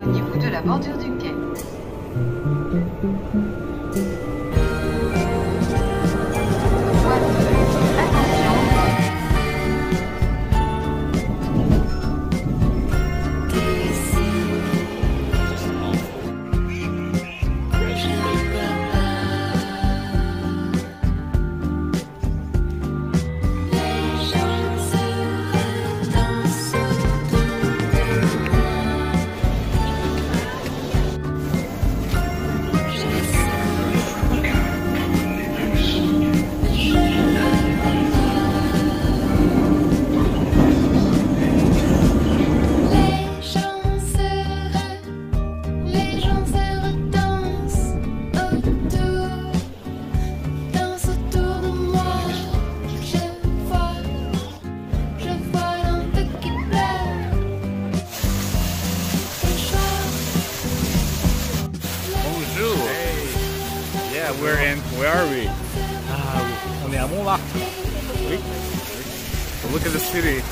Au niveau de la bordure du quai. Voie 2, attention. We're in. Where are we? On est à Montmartre. Oui. Look at the city.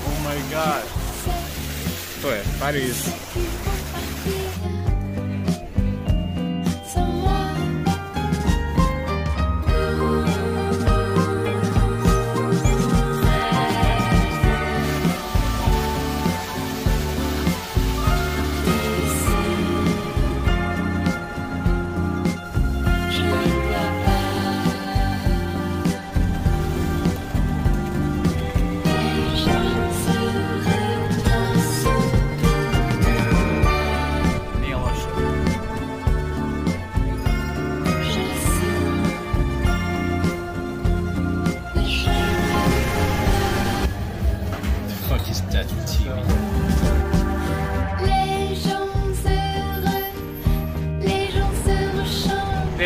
Oh my God. Ouais, Paris.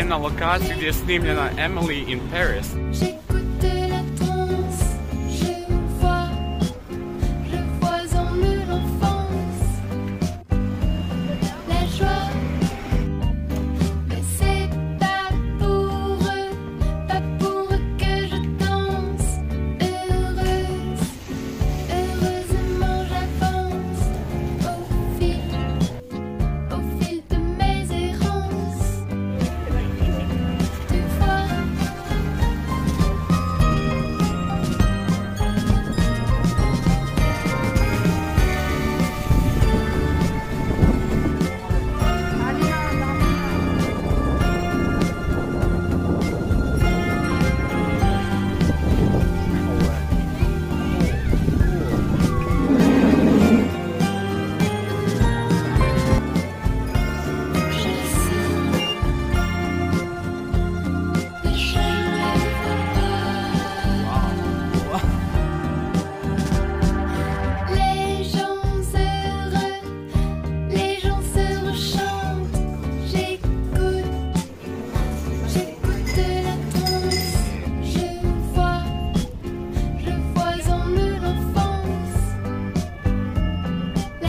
Na lokaciji gdje je snimljena Emily in Paris.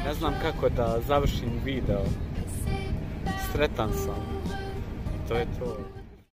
Ne znam kako da završim video. Sretan sam. To je to.